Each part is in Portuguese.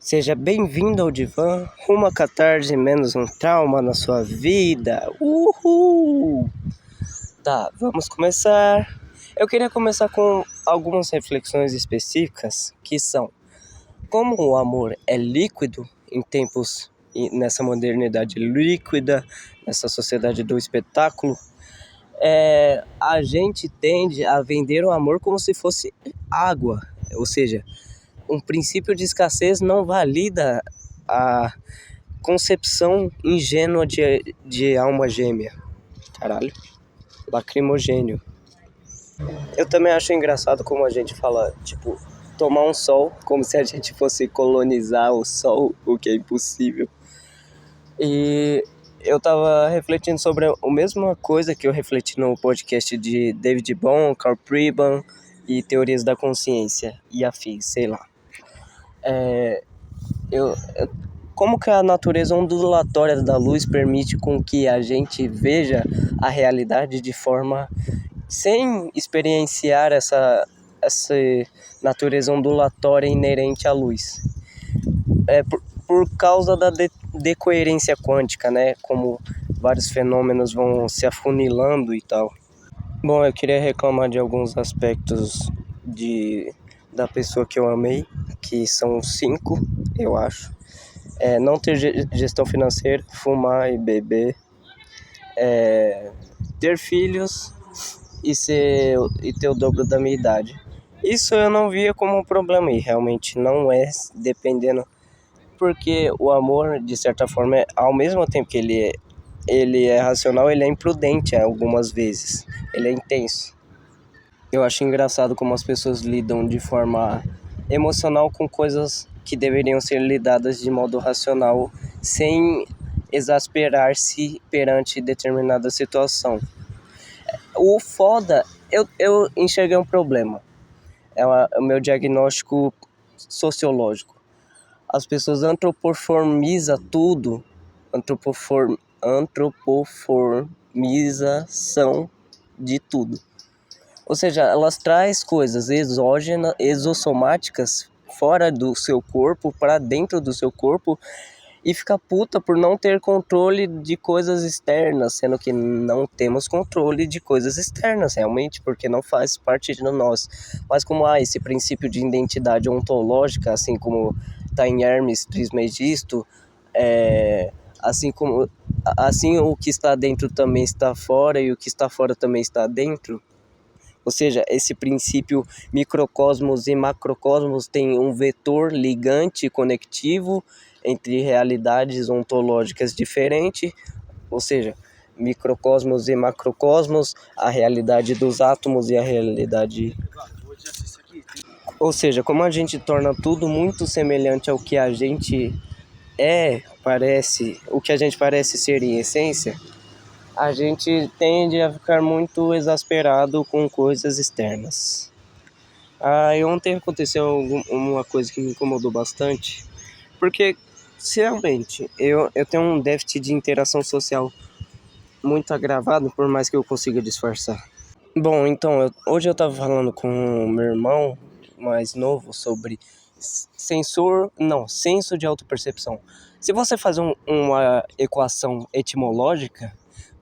Seja bem-vindo ao divã, rumo a catarse menos um trauma na sua vida. Uhul! Tá, vamos começar. Eu queria começar com algumas reflexões específicas, que são: como o amor é líquido em tempos e nessa modernidade líquida, nessa sociedade do espetáculo, a gente tende a vender o amor como se fosse água, ou seja, um princípio de escassez não valida a concepção ingênua de alma gêmea. Caralho, lacrimogênio. Eu também acho engraçado como a gente fala, tipo, tomar um sol, como se a gente fosse colonizar o sol, o que é impossível. E eu tava refletindo sobre a mesma coisa que eu refleti no podcast de David Bohm, Carl Pribban e teorias da consciência e afins, sei lá. Como que a natureza ondulatória da luz permite com que a gente veja a realidade de forma sem experienciar essa natureza ondulatória inerente à luz? Por causa da decoerência quântica, né? Como vários fenômenos vão se afunilando e tal. Bom, eu queria reclamar de alguns aspectos da pessoa que eu amei, que são 5, eu acho. Não ter gestão financeira, fumar e beber, ter filhos e ter o dobro da minha idade. Isso eu não via como um problema e realmente não é, dependendo, porque o amor, de certa forma, ao mesmo tempo que ele é racional, ele é imprudente algumas vezes, ele é intenso. Eu acho engraçado como as pessoas lidam de forma emocional com coisas que deveriam ser lidadas de modo racional, sem exasperar-se perante determinada situação. O foda, eu enxerguei um problema. O meu diagnóstico sociológico. As pessoas antropoformizam tudo, antropoformização de tudo. Ou seja, elas trazem coisas exógenas, exossomáticas, fora do seu corpo, para dentro do seu corpo, e fica puta por não ter controle de coisas externas, sendo que não temos controle de coisas externas, realmente, porque não faz parte de nós. Mas como há esse princípio de identidade ontológica, assim como está em Hermes Trismegisto, assim o que está dentro também está fora, e o que está fora também está dentro. Ou seja, esse princípio microcosmos e macrocosmos tem um vetor ligante conectivo entre realidades ontológicas diferentes, ou seja, microcosmos e macrocosmos, a realidade dos átomos e a realidade... Ou seja, como a gente torna tudo muito semelhante ao que a gente o que a gente parece ser em essência, a gente tende a ficar muito exasperado com coisas externas. E ontem aconteceu uma coisa que me incomodou bastante, porque, realmente, eu tenho um déficit de interação social muito agravado, por mais que eu consiga disfarçar. Bom, então, hoje eu estava falando com o meu irmão mais novo sobre senso de autopercepção. Se você faz uma equação etimológica,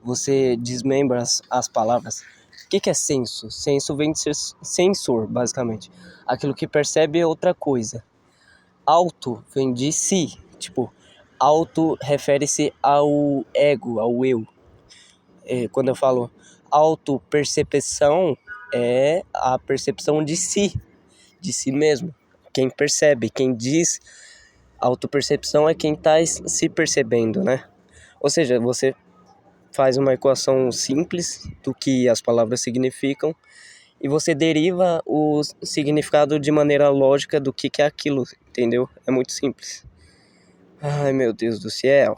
você desmembra as palavras. O que é senso? Senso vem de ser sensor, basicamente. Aquilo que percebe é outra coisa. Auto vem de si. Tipo, auto refere-se ao ego, ao eu. Quando eu falo autopercepção, é a percepção de si mesmo. Quem percebe, quem diz autopercepção é quem está se percebendo, né? Ou seja, você faz uma equação simples do que as palavras significam e você deriva o significado de maneira lógica do que é aquilo, entendeu? É muito simples. Ai, meu Deus do céu.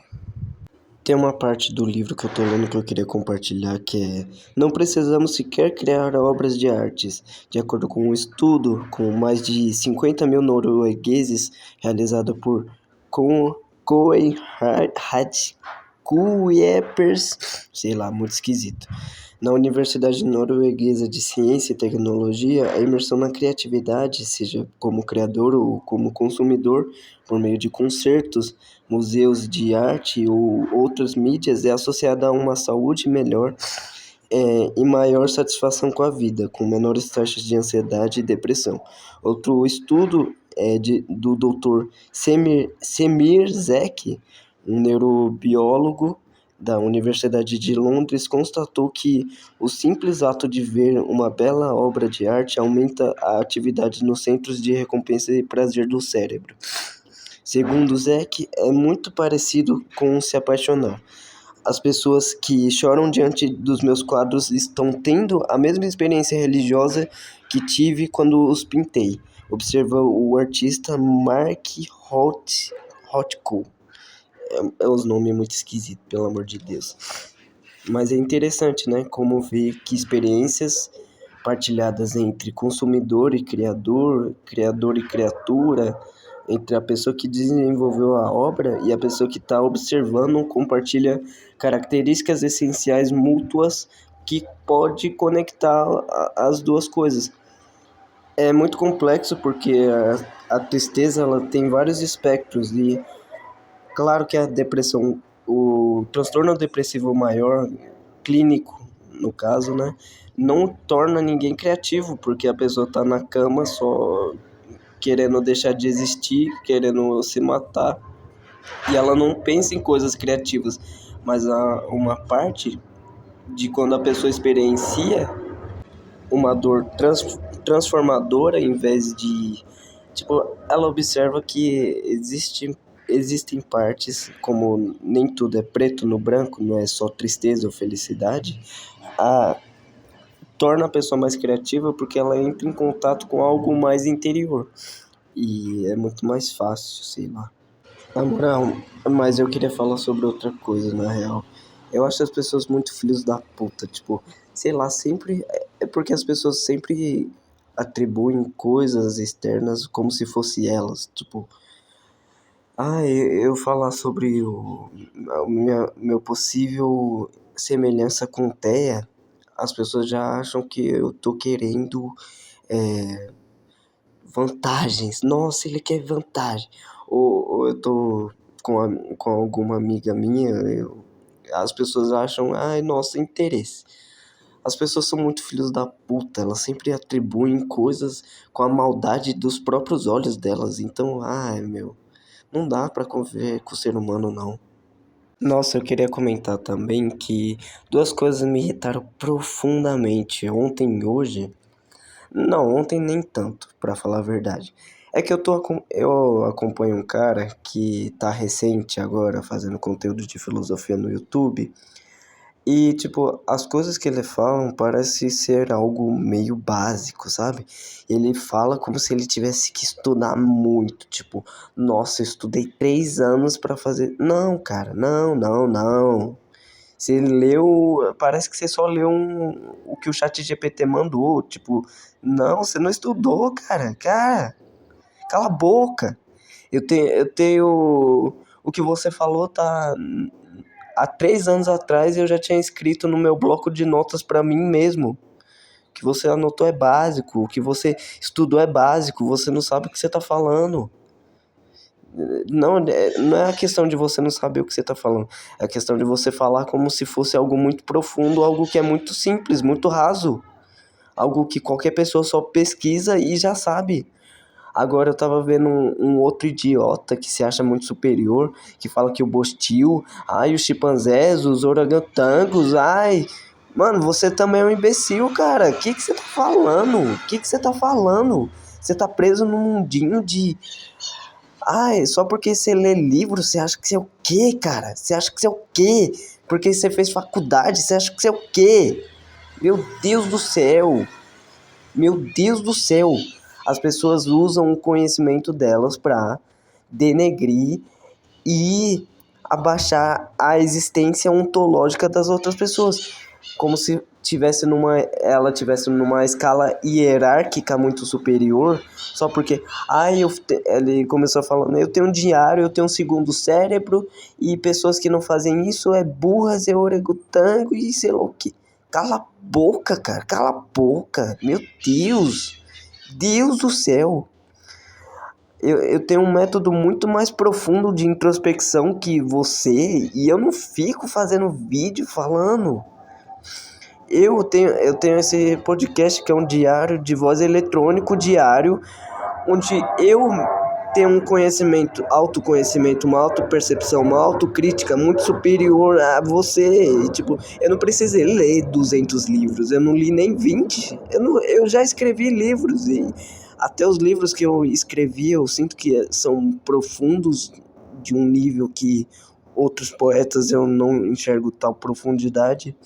Tem uma parte do livro que eu tô lendo que eu queria compartilhar, que é: não precisamos sequer criar obras de artes. De acordo com um estudo com mais de 50 mil noruegueses realizado por Koen Kuipers, sei lá, muito esquisito. Na Universidade Norueguesa de Ciência e Tecnologia, a imersão na criatividade, seja como criador ou como consumidor, por meio de concertos, museus de arte ou outras mídias, é associada a uma saúde melhor e maior satisfação com a vida, com menores taxas de ansiedade e depressão. Outro estudo do Dr. Semir Zek, um neurobiólogo da Universidade de Londres, constatou que o simples ato de ver uma bela obra de arte aumenta a atividade nos centros de recompensa e prazer do cérebro. Segundo Zek, é muito parecido com se apaixonar. As pessoas que choram diante dos meus quadros estão tendo a mesma experiência religiosa que tive quando os pintei, observa o artista Mark Rothko. É os nomes muito esquisitos, pelo amor de Deus. Mas é interessante, né? Como ver que experiências partilhadas entre consumidor e criador, criador e criatura, entre a pessoa que desenvolveu a obra e a pessoa que está observando, compartilha características essenciais mútuas que pode conectar as duas coisas. É muito complexo porque a tristeza ela tem vários espectros e claro que a depressão, o transtorno depressivo maior, clínico no caso, né, não torna ninguém criativo, porque a pessoa tá na cama só querendo deixar de existir, querendo se matar, e ela não pensa em coisas criativas, mas uma parte de quando a pessoa experiencia uma dor transformadora em vez de... Tipo, ela observa que existem partes, como nem tudo é preto no branco, não é só tristeza ou felicidade, a, torna a pessoa mais criativa porque ela entra em contato com algo mais interior. E é muito mais fácil, sei lá. Na moral, mas eu queria falar sobre outra coisa, na real. Eu acho as pessoas muito filhos da puta, tipo, sei lá, sempre. É porque as pessoas sempre atribuem coisas externas como se fosse elas. Tipo, eu falar sobre meu possível semelhança com Theia, as pessoas já acham que eu tô querendo vantagens. Nossa, ele quer vantagem. Ou eu tô com alguma amiga minha, as pessoas acham, ai, nossa, interesse. As pessoas são muito filhos da puta, elas sempre atribuem coisas com a maldade dos próprios olhos delas. Então, ai, meu, não dá pra conviver com o ser humano, não. Nossa, eu queria comentar também que duas coisas me irritaram profundamente ontem e hoje. Não, ontem nem tanto, pra falar a verdade. É que eu acompanho um cara que tá recente agora fazendo conteúdo de filosofia no YouTube. E, tipo, as coisas que ele fala parece ser algo meio básico, sabe? Ele fala como se ele tivesse que estudar muito. Tipo, nossa, eu estudei 3 anos pra fazer. Não, cara, não, não, não. Você leu, parece que você só leu o que o chat GPT mandou. Tipo, não, você não estudou, cara. Cara, cala a boca. Eu tenho. O que você falou tá. Há 3 anos atrás eu já tinha escrito no meu bloco de notas pra mim mesmo. O que você anotou é básico. O que você estudou é básico. Você não sabe o que você tá falando. Não é a questão de você não saber o que você tá falando. É a questão de você falar como se fosse algo muito profundo, algo que é muito simples, muito raso. Algo que qualquer pessoa só pesquisa e já sabe. Agora eu tava vendo um outro idiota que se acha muito superior, que fala que o Bostil, ai, os chimpanzés, os orangotangos, ai... Mano, você também é um imbecil, cara. O que você tá falando? O que você tá falando? Você tá preso num mundinho de... Ai, só porque você lê livro, você acha que você é o quê, cara? Você acha que você é o quê? Porque você fez faculdade, você acha que você é o quê? Meu Deus do céu! Meu Deus do céu! As pessoas usam o conhecimento delas pra denegrir e abaixar a existência ontológica das outras pessoas. como se ela tivesse numa escala hierárquica muito superior, só porque ele começou falando, eu tenho um diário, eu tenho um segundo cérebro, e pessoas que não fazem isso é burras, é orangotango e sei lá o que. Cala a boca, cara, cala a boca, meu Deus do céu. Eu tenho um método muito mais profundo de introspecção que você, e eu não fico fazendo vídeo falando. Eu tenho esse podcast que é um diário de voz eletrônico diário, onde eu tenho um conhecimento, autoconhecimento, uma autopercepção, uma autocrítica muito superior a você. E, tipo, eu não precisei ler 200 livros, eu não li nem 20. Eu já escrevi livros e até os livros que eu escrevi eu sinto que são profundos de um nível que outros poetas eu não enxergo tal profundidade.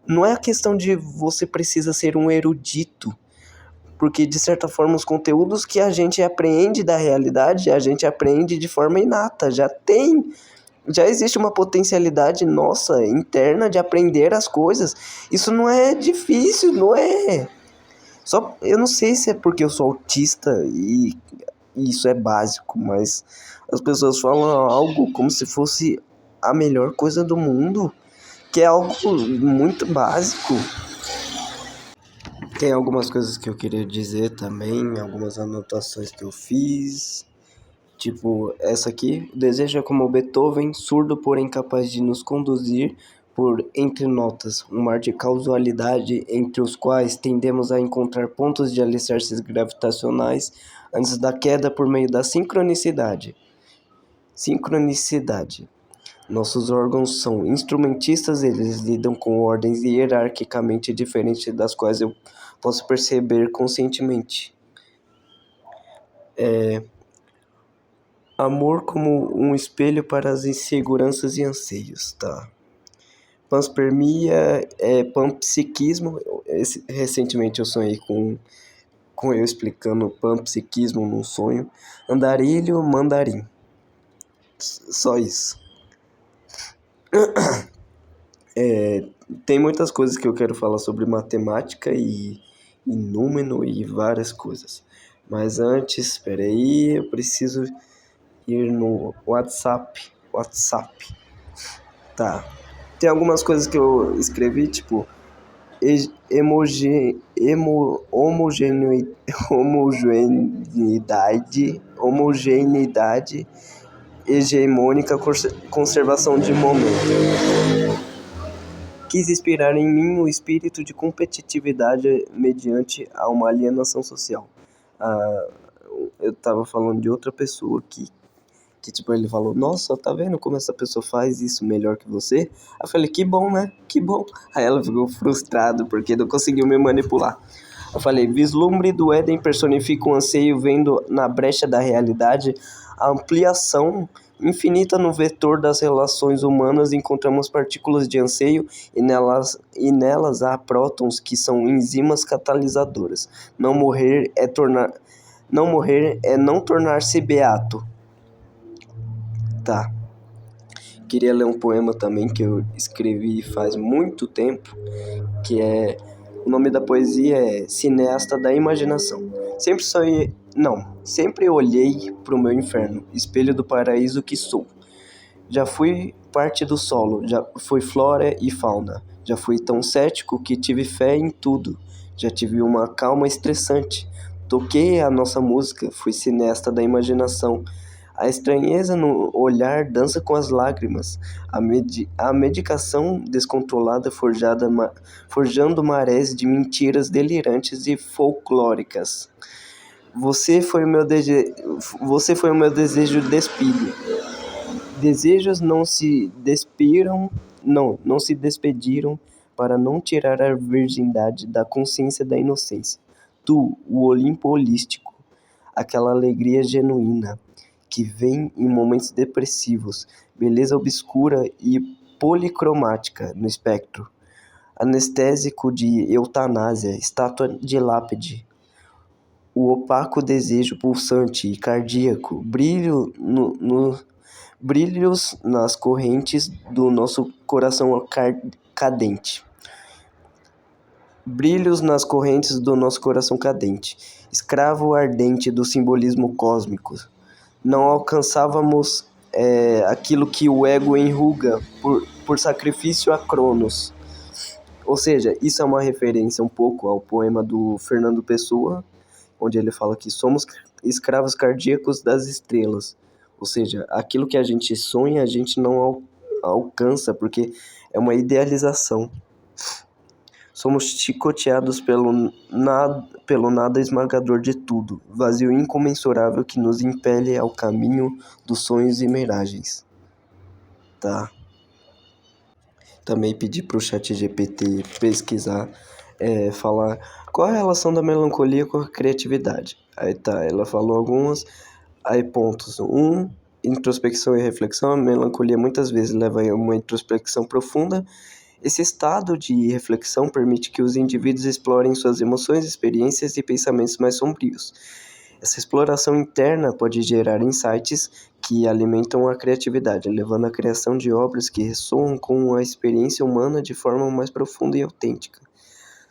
Não é a questão de você precisa ser um erudito, porque de certa forma os conteúdos que a gente aprende da realidade, a gente aprende de forma inata, já existe uma potencialidade nossa interna de aprender as coisas. Isso não é difícil, não é. Só eu não sei se é porque eu sou autista e isso é básico, mas as pessoas falam algo como se fosse a melhor coisa do mundo, que é algo muito básico. Tem algumas coisas que eu queria dizer também, algumas anotações que eu fiz. Tipo, essa aqui. Deseja como Beethoven, surdo porém capaz de nos conduzir por entre notas, um mar de causalidade entre os quais tendemos a encontrar pontos de alicerces gravitacionais antes da queda por meio da sincronicidade. Nossos órgãos são instrumentistas, eles lidam com ordens hierarquicamente diferentes das quais eu posso perceber conscientemente. Amor como um espelho para as inseguranças e anseios, tá? Panspermia é panpsiquismo. Recentemente eu sonhei com eu explicando panpsiquismo num sonho. Andarilho, mandarim. Só isso. Tem muitas coisas que eu quero falar sobre matemática e número e várias coisas. Mas antes, espera aí, eu preciso ir no WhatsApp. Tá. Tem algumas coisas que eu escrevi, tipo homogeneidade hegemônica, conservação de momento. Quis inspirar em mim o espírito de competitividade mediante a uma alienação social. Eu tava falando de outra pessoa que tipo, ele falou, nossa, tá vendo como essa pessoa faz isso melhor que você? Aí eu falei, que bom, né? Que bom. Aí ela ficou frustrada porque não conseguiu me manipular. Eu falei, vislumbre do Éden personifica um anseio vendo na brecha da realidade a ampliação infinita no vetor das relações humanas. Encontramos partículas de anseio e nelas há prótons que são enzimas catalisadoras. Não morrer é não tornar-se beato. Tá. Queria ler um poema também que eu escrevi faz muito tempo, que é... O nome da poesia é Cineasta da Imaginação. Sempre olhei pro meu inferno, espelho do paraíso que sou. Já fui parte do solo, já fui flora e fauna. Já fui tão cético que tive fé em tudo. Já tive uma calma estressante. Toquei a nossa música, fui cineasta da imaginação. A estranheza no olhar dança com as lágrimas. A medicação descontrolada forjando marés de mentiras delirantes e folclóricas. Você foi o meu desejo despido. Desejos não se despediram para não tirar a virgindade da consciência da inocência. Tu, o Olimpo holístico, aquela alegria genuína que vem em momentos depressivos, beleza obscura e policromática no espectro, anestésico de eutanásia, estátua de lápide, o opaco desejo pulsante e cardíaco, brilhos nas correntes do nosso coração cadente. brilhos nas correntes do nosso coração cadente, escravo ardente do simbolismo cósmico. Não alcançávamos aquilo que o ego enruga por sacrifício a Cronos. Ou seja, isso é uma referência um pouco ao poema do Fernando Pessoa, onde ele fala que somos escravos cardíacos das estrelas. Ou seja, aquilo que a gente sonha, a gente não alcança, porque é uma idealização. Somos chicoteados pelo nada esmagador de tudo, vazio incomensurável que nos impele ao caminho dos sonhos e miragens. Tá. Também pedi pro ChatGPT pesquisar, falar qual a relação da melancolia com a criatividade. Aí tá, ela falou algumas, aí pontos. Introspecção e reflexão. A melancolia muitas vezes leva a uma introspecção profunda. Esse estado de reflexão permite que os indivíduos explorem suas emoções, experiências e pensamentos mais sombrios. Essa exploração interna pode gerar insights que alimentam a criatividade, levando à criação de obras que ressoam com a experiência humana de forma mais profunda e autêntica.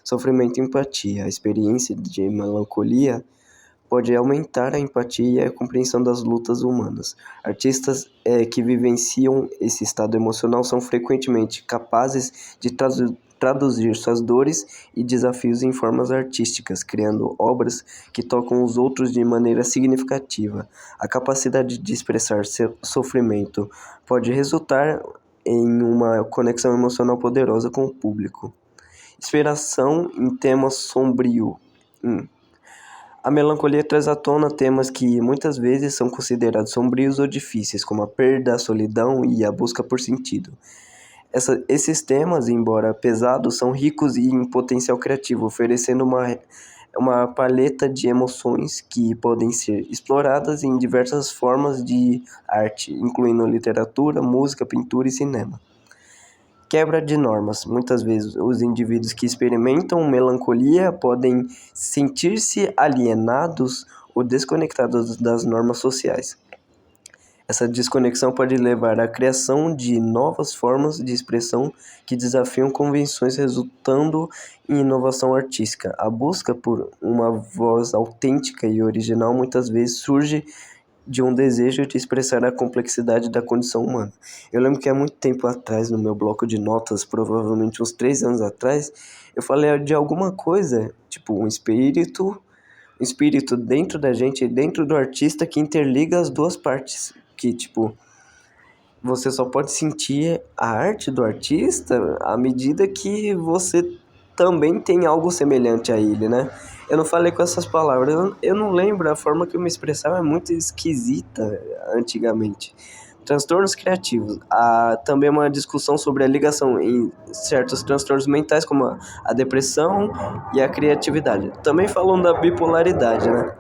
Sofrimento e empatia. A experiência de melancolia pode aumentar a empatia e a compreensão das lutas humanas. Artistas que vivenciam esse estado emocional são frequentemente capazes de traduzir suas dores e desafios em formas artísticas, criando obras que tocam os outros de maneira significativa. A capacidade de expressar seu sofrimento pode resultar em uma conexão emocional poderosa com o público. Inspiração em temas sombrio. A melancolia traz à tona temas que muitas vezes são considerados sombrios ou difíceis, como a perda, a solidão e a busca por sentido. Esses temas, embora pesados, são ricos em potencial criativo, oferecendo uma paleta de emoções que podem ser exploradas em diversas formas de arte, incluindo literatura, música, pintura e cinema. Quebra de normas. Muitas vezes, os indivíduos que experimentam melancolia podem sentir-se alienados ou desconectados das normas sociais. Essa desconexão pode levar à criação de novas formas de expressão que desafiam convenções, resultando em inovação artística. A busca por uma voz autêntica e original muitas vezes surge de um desejo de expressar a complexidade da condição humana. Eu lembro que há muito tempo atrás, no meu bloco de notas, provavelmente uns 3 anos atrás, eu falei de alguma coisa, tipo um espírito dentro da gente, dentro do artista, que interliga as duas partes, que tipo, você só pode sentir a arte do artista à medida que você também tem algo semelhante a ele, né? Eu não falei com essas palavras, eu não lembro, a forma que eu me expressava é muito esquisita antigamente. Transtornos criativos. Há também uma discussão sobre a ligação em certos transtornos mentais, como a depressão e a criatividade. Também falam da bipolaridade, né?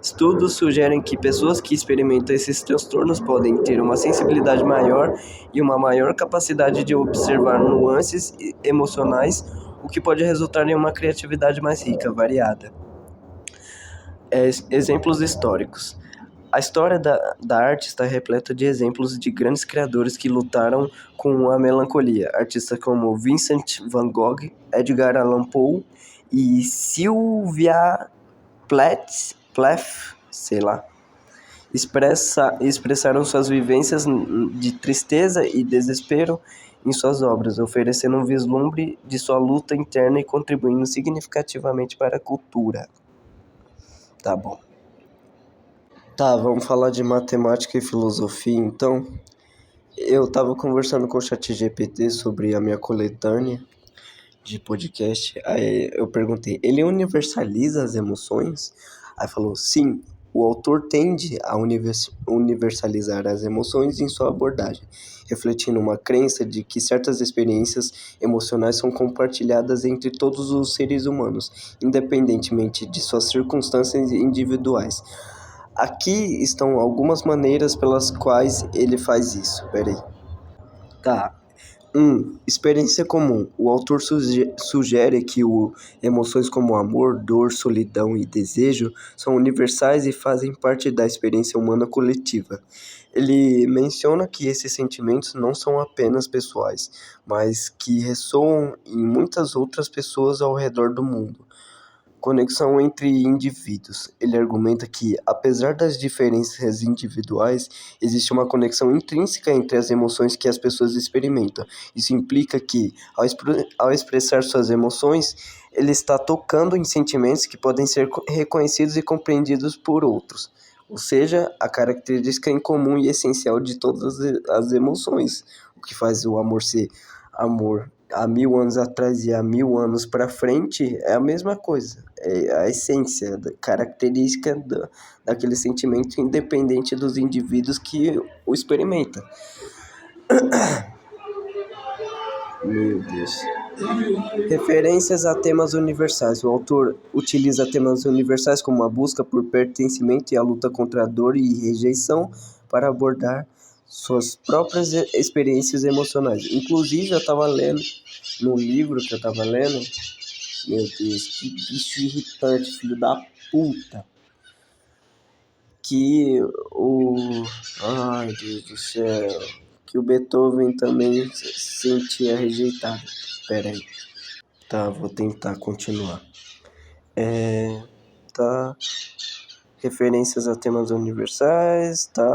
Estudos sugerem que pessoas que experimentam esses transtornos podem ter uma sensibilidade maior e uma maior capacidade de observar nuances emocionais, o que pode resultar em uma criatividade mais rica, variada. Exemplos históricos. A história da arte está repleta de exemplos de grandes criadores que lutaram com a melancolia. Artistas como Vincent van Gogh, Edgar Allan Poe e Sylvia Plath, sei lá, expressaram suas vivências de tristeza e desespero em suas obras, oferecendo um vislumbre de sua luta interna e contribuindo significativamente para a cultura. Tá bom. Tá, vamos falar de matemática e filosofia, então. Eu tava conversando com o ChatGPT sobre a minha coletânea de podcast. Aí eu perguntei, ele universaliza as emoções? Aí falou, sim, o autor tende a universalizar as emoções em sua abordagem, refletindo uma crença de que certas experiências emocionais são compartilhadas entre todos os seres humanos, independentemente de suas circunstâncias individuais. Aqui estão algumas maneiras pelas quais ele faz isso. Peraí. Tá. Experiência comum. O autor sugere que emoções como amor, dor, solidão e desejo são universais e fazem parte da experiência humana coletiva. Ele menciona que esses sentimentos não são apenas pessoais, mas que ressoam em muitas outras pessoas ao redor do mundo. Conexão entre indivíduos. Ele argumenta que, apesar das diferenças individuais, existe uma conexão intrínseca entre as emoções que as pessoas experimentam. Isso implica que, ao expressar suas emoções, ele está tocando em sentimentos que podem ser reconhecidos e compreendidos por outros. Ou seja, a característica em comum e essencial de todas as emoções. O que faz o amor ser amor há 1000 anos atrás e há 1000 anos para frente é a mesma coisa. É a essência, a característica daquele sentimento, independente dos indivíduos que o experimentam. Meu Deus. Referências a temas universais. O autor utiliza temas universais como a busca por pertencimento e a luta contra a dor e rejeição para abordar suas próprias experiências emocionais. Inclusive, eu estava lendo, no livro que eu estava lendo, meu Deus, que bicho irritante, filho da puta. Que o... Ai, Deus do céu. Que o Beethoven também se sentia rejeitado. Pera aí. Tá, vou tentar continuar. Tá. Referências a temas universais, tá?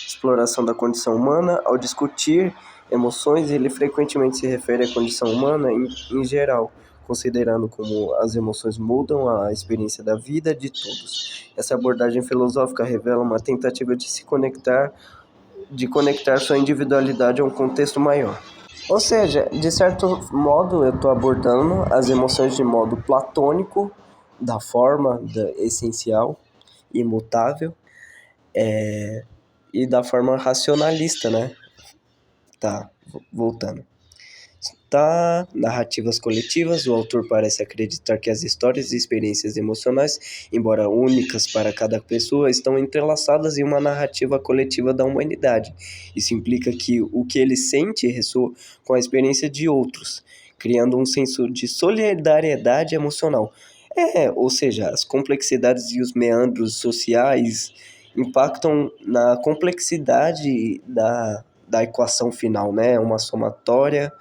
Exploração da condição humana. Ao discutir emoções, ele frequentemente se refere à condição humana em geral, considerando como as emoções mudam a experiência da vida de todos. Essa abordagem filosófica revela uma tentativa de conectar sua individualidade a um contexto maior. Ou seja, de certo modo, eu estou abordando as emoções de modo platônico, da forma essencial, imutável, e da forma racionalista, né? Tá, voltando. Tá, narrativas coletivas. O autor parece acreditar que as histórias e experiências emocionais, embora únicas para cada pessoa, estão entrelaçadas em uma narrativa coletiva da humanidade. Isso implica que o que ele sente ressoa com a experiência de outros, criando um senso de solidariedade emocional. Ou seja, as complexidades e os meandros sociais impactam na complexidade da equação final, né? Uma somatória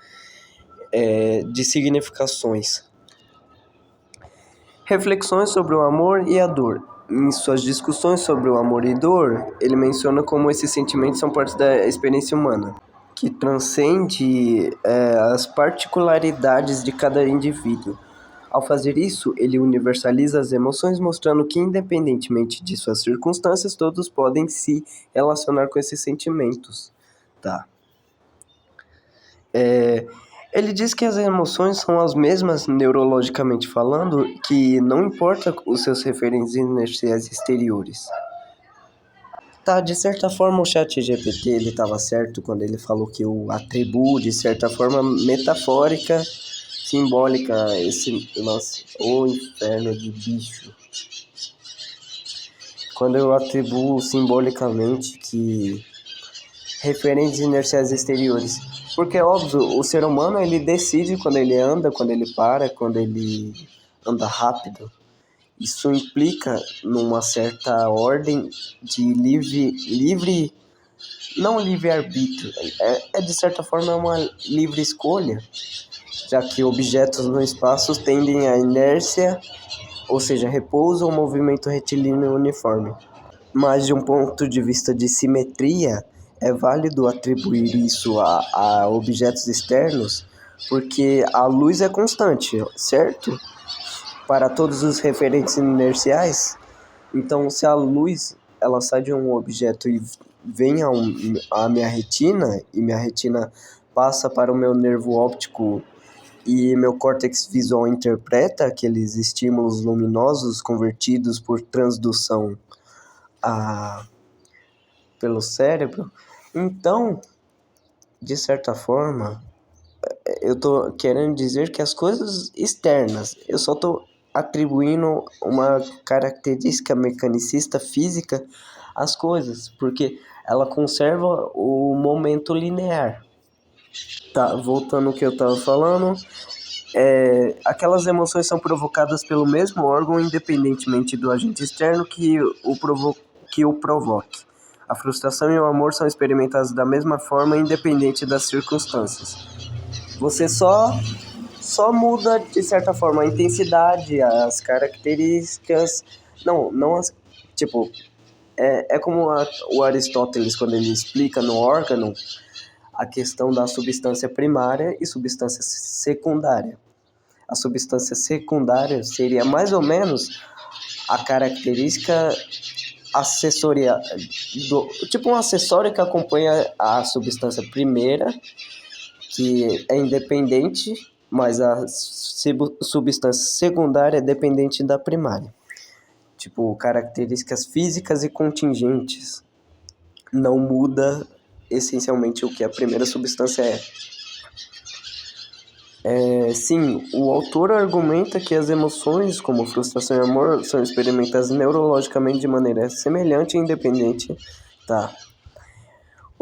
de significações. Reflexões sobre o amor e a dor. Em suas discussões sobre o amor e dor, ele menciona como esses sentimentos são parte da experiência humana, que transcende as particularidades de cada indivíduo. Ao fazer isso, ele universaliza as emoções, mostrando que, independentemente de suas circunstâncias, todos podem se relacionar com esses sentimentos. Tá. Ele diz que as emoções são as mesmas neurologicamente falando, que não importa os seus referentes inerciais exteriores. Tá, de certa forma o ChatGPT ele estava certo quando ele falou que eu atribuo de certa forma metafórica, simbólica, o inferno de bicho. Quando eu atribuo simbolicamente que referentes inerciais exteriores. Porque, óbvio, o ser humano, ele decide quando ele anda, quando ele para, quando ele anda rápido. Isso implica numa certa ordem de não livre-arbítrio, de certa forma uma livre escolha, já que objetos no espaço tendem à inércia, ou seja, repouso ou movimento retilíneo uniforme. Mas de um ponto de vista de simetria, é válido atribuir isso a objetos externos, porque a luz é constante, certo? Para todos os referentes inerciais. Então, se a luz ela sai de um objeto e vem à minha retina, e minha retina passa para o meu nervo óptico e meu córtex visual interpreta aqueles estímulos luminosos convertidos por transdução pelo cérebro, então, de certa forma, eu tô querendo dizer que as coisas externas, eu só tô atribuindo uma característica mecanicista física às coisas, porque ela conserva o momento linear. Tá, voltando ao que eu tava falando, aquelas emoções são provocadas pelo mesmo órgão independentemente do agente externo que o provoque. A frustração e o amor são experimentados da mesma forma, independente das circunstâncias. Você só muda, de certa forma, a intensidade, as características. Não as. Tipo, é como o Aristóteles, quando ele explica no órgão a questão da substância primária e substância secundária. A substância secundária seria mais ou menos a característica acessória, tipo um acessório que acompanha a substância primeira, que é independente, mas a substância secundária é dependente da primária. Tipo, características físicas e contingentes. Não muda essencialmente o que a primeira substância é. Sim, o autor argumenta que as emoções, como frustração e amor, são experimentadas neurologicamente de maneira semelhante e independente. Tá.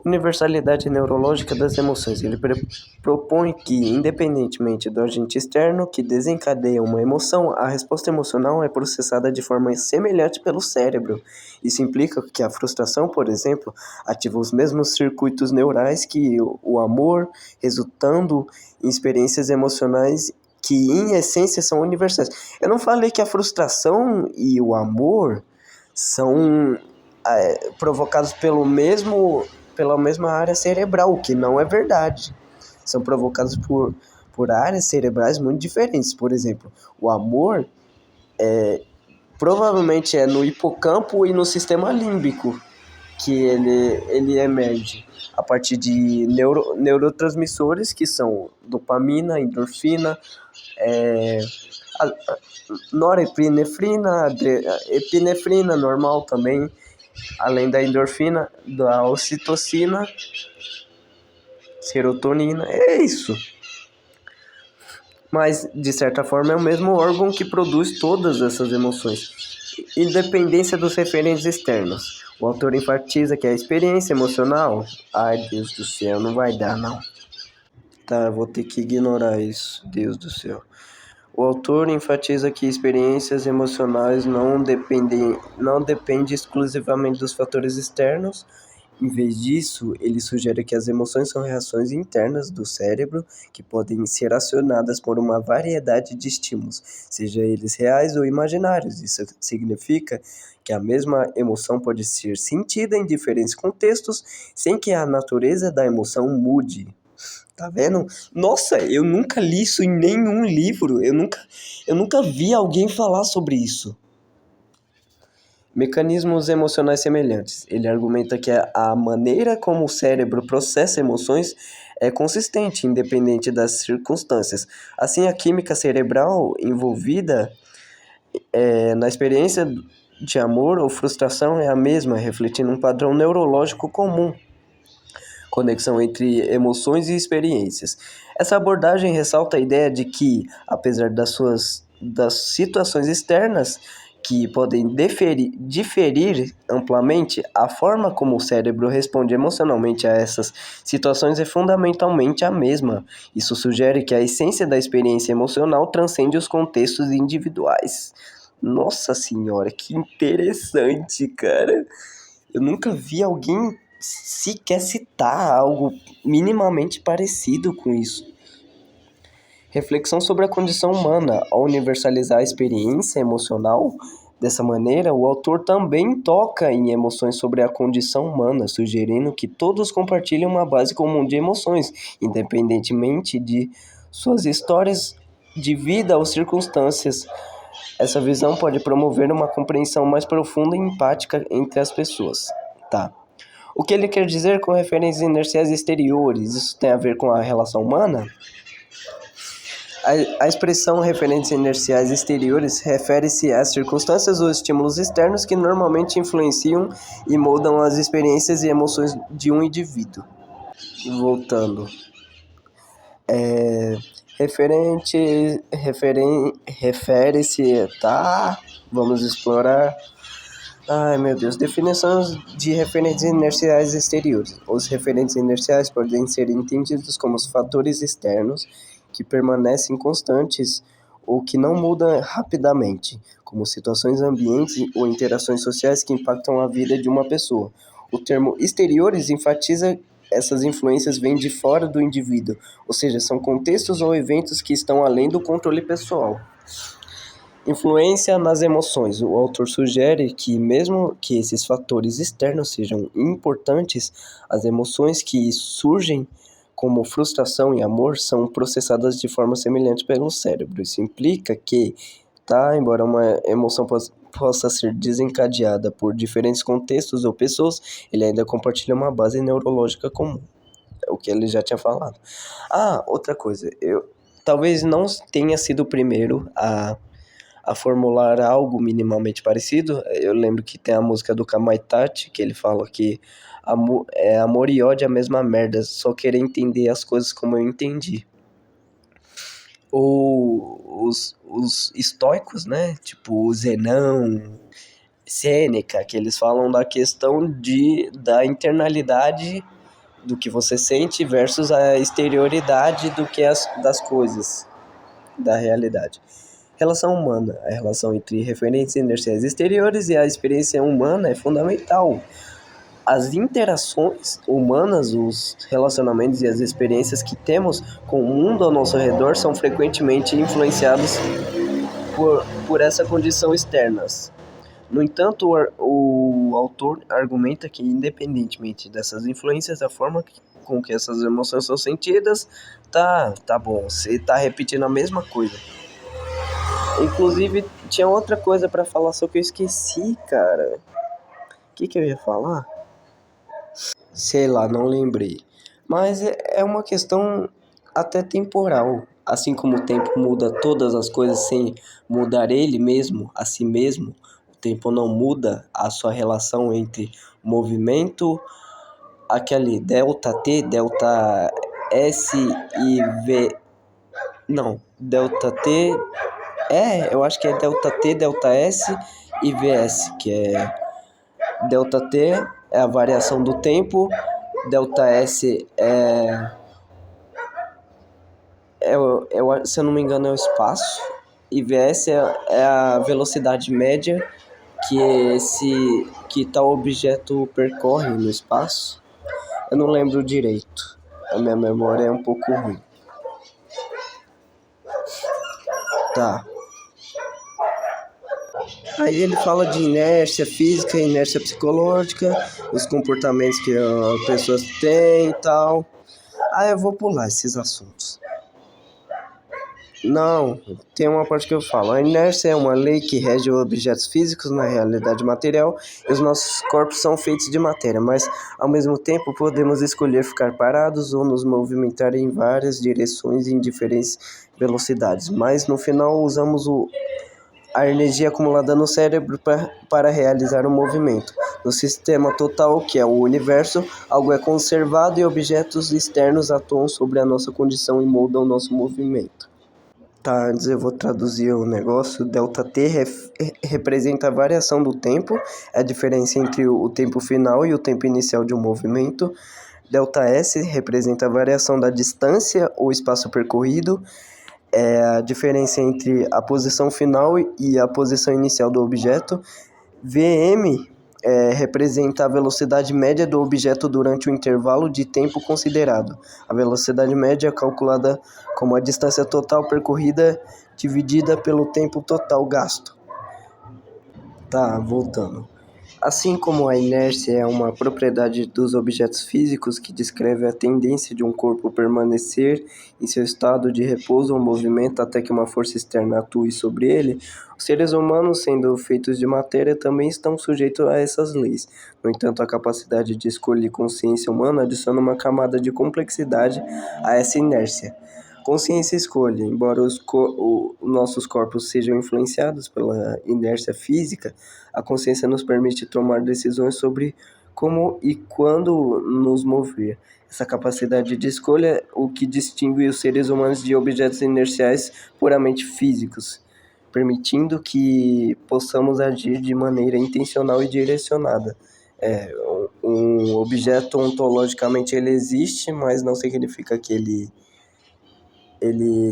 Universalidade neurológica das emoções. Ele propõe que, independentemente do agente externo que desencadeia uma emoção, a resposta emocional é processada de forma semelhante pelo cérebro. Isso implica que a frustração, por exemplo, ativa os mesmos circuitos neurais que o amor, resultando em experiências emocionais que, em essência, são universais. Eu não falei que a frustração e o amor são provocados pela mesma área cerebral, o que não é verdade. São provocados por áreas cerebrais muito diferentes. Por exemplo, o amor provavelmente é no hipocampo e no sistema límbico que ele emerge a partir de neurotransmissores que são dopamina, endorfina, norepinefrina, epinefrina normal também, além da endorfina, da ocitocina, serotonina, é isso. Mas, de certa forma, é o mesmo órgão que produz todas essas emoções. Independência dos referentes externos. O autor enfatiza que a experiência emocional... Ai, Deus do céu, não vai dar, não. Tá, vou ter que ignorar isso, Deus do céu. O autor enfatiza que experiências emocionais não dependem exclusivamente dos fatores externos. Em vez disso, ele sugere que as emoções são reações internas do cérebro que podem ser acionadas por uma variedade de estímulos, seja eles reais ou imaginários. Isso significa que a mesma emoção pode ser sentida em diferentes contextos sem que a natureza da emoção mude. Tá vendo? Nossa, eu nunca li isso em nenhum livro. Eu nunca vi alguém falar sobre isso. Mecanismos emocionais semelhantes. Ele argumenta que a maneira como o cérebro processa emoções é consistente, independente das circunstâncias. Assim, a química cerebral envolvida na experiência de amor ou frustração é a mesma, refletindo um padrão neurológico comum. Conexão entre emoções e experiências. Essa abordagem ressalta a ideia de que, apesar das situações externas que podem diferir amplamente, a forma como o cérebro responde emocionalmente a essas situações é fundamentalmente a mesma. Isso sugere que a essência da experiência emocional transcende os contextos individuais. Nossa senhora, que interessante, cara. Eu nunca vi alguém sequer citar algo minimamente parecido com isso. Reflexão sobre a condição humana. Ao universalizar a experiência emocional dessa maneira, o autor também toca em emoções sobre a condição humana, sugerindo que todos compartilham uma base comum de emoções, independentemente de suas histórias de vida ou circunstâncias. Essa visão pode promover uma compreensão mais profunda e empática entre as pessoas. Tá. O que ele quer dizer com referências inerciais exteriores? Isso tem a ver com a relação humana? A expressão referências inerciais exteriores refere-se às circunstâncias ou estímulos externos que normalmente influenciam e moldam as experiências e emoções de um indivíduo. Voltando. Refere-se, tá? Vamos explorar. Ai, meu Deus. Definições de referentes inerciais exteriores. Os referentes inerciais podem ser entendidos como os fatores externos que permanecem constantes ou que não mudam rapidamente, como situações ambientes ou interações sociais que impactam a vida de uma pessoa. O termo exteriores enfatiza essas influências vêm de fora do indivíduo, ou seja, são contextos ou eventos que estão além do controle pessoal. Influência nas emoções. O autor sugere que, mesmo que esses fatores externos sejam importantes, as emoções que surgem, como frustração e amor, são processadas de forma semelhante pelo cérebro. Isso implica que, tá, embora uma emoção possa ser desencadeada por diferentes contextos ou pessoas, ele ainda compartilha uma base neurológica comum. É o que ele já tinha falado. Ah, outra coisa, eu talvez não tenha sido o primeiro a formular algo minimamente parecido. Eu lembro que tem a música do Kamaitachi, que ele fala que amor e ódio é a mesma merda, só querer entender as coisas como eu entendi. Ou os estoicos, né? Tipo o Zenão, Sêneca, que eles falam da questão da internalidade do que você sente versus a exterioridade das coisas, da realidade. Relação humana. A relação entre referentes inerciais exteriores e a experiência humana é fundamental. As interações humanas, os relacionamentos e as experiências que temos com o mundo ao nosso redor são frequentemente influenciados por essa condição externas. No entanto, o autor argumenta que, independentemente dessas influências, a forma com que essas emoções são sentidas, tá bom, você tá repetindo a mesma coisa. Inclusive, tinha outra coisa pra falar, só que eu esqueci, cara. O que eu ia falar? Sei lá, não lembrei. Mas é uma questão até temporal. Assim como o tempo muda todas as coisas sem mudar ele mesmo, a si mesmo, o tempo não muda a sua relação entre movimento, aquele delta T, delta S e V. Não, delta T. Eu acho que é delta T, delta S e VS, que é delta T é a variação do tempo, delta S se eu não me engano, é o espaço, e VS é a velocidade média que tal objeto percorre no espaço. Eu não lembro direito, a minha memória é um pouco ruim. Tá. Aí ele fala de inércia física, inércia psicológica, os comportamentos que as pessoas têm e tal. Eu vou pular esses assuntos. Não, tem uma parte que eu falo. A inércia é uma lei que rege objetos físicos na realidade material e os nossos corpos são feitos de matéria, mas ao mesmo tempo podemos escolher ficar parados ou nos movimentar em várias direções em diferentes velocidades, mas no final usamos a energia acumulada no cérebro para realizar o movimento. No sistema total, que é o universo, algo é conservado e objetos externos atuam sobre a nossa condição e moldam o nosso movimento. Tá, antes eu vou traduzir o negócio. Delta T representa a variação do tempo, é a diferença entre o tempo final e o tempo inicial de um movimento. Delta S representa a variação da distância ou espaço percorrido, é a diferença entre a posição final e a posição inicial do objeto. Vm representa a velocidade média do objeto durante o intervalo de tempo considerado. A velocidade média é calculada como a distância total percorrida dividida pelo tempo total gasto. Tá, voltando. Assim como a inércia é uma propriedade dos objetos físicos que descreve a tendência de um corpo permanecer em seu estado de repouso ou movimento até que uma força externa atue sobre ele, os seres humanos, sendo feitos de matéria, também estão sujeitos a essas leis. No entanto, a capacidade de escolha e consciência humana adiciona uma camada de complexidade a essa inércia. Consciência e escolha. Embora nossos corpos sejam influenciados pela inércia física, a consciência nos permite tomar decisões sobre como e quando nos mover. Essa capacidade de escolha é o que distingue os seres humanos de objetos inerciais puramente físicos. permitindo que possamos agir de maneira intencional e direcionada. Um objeto ontologicamente ele existe, mas não significa que ele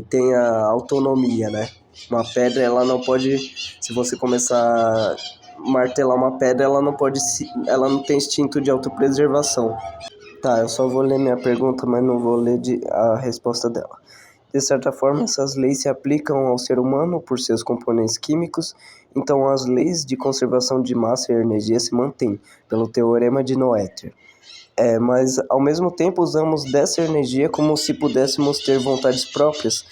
tenha autonomia, né? Uma pedra, ela não pode, se você começar a martelar uma pedra, ela não tem instinto de autopreservação. Tá, eu só vou ler minha pergunta, mas não vou ler a resposta dela. De certa forma, essas leis se aplicam ao ser humano por seus componentes químicos, então as leis de conservação de massa e energia se mantêm, pelo teorema de Noether. Mas ao mesmo tempo usamos dessa energia como se pudéssemos ter vontades próprias.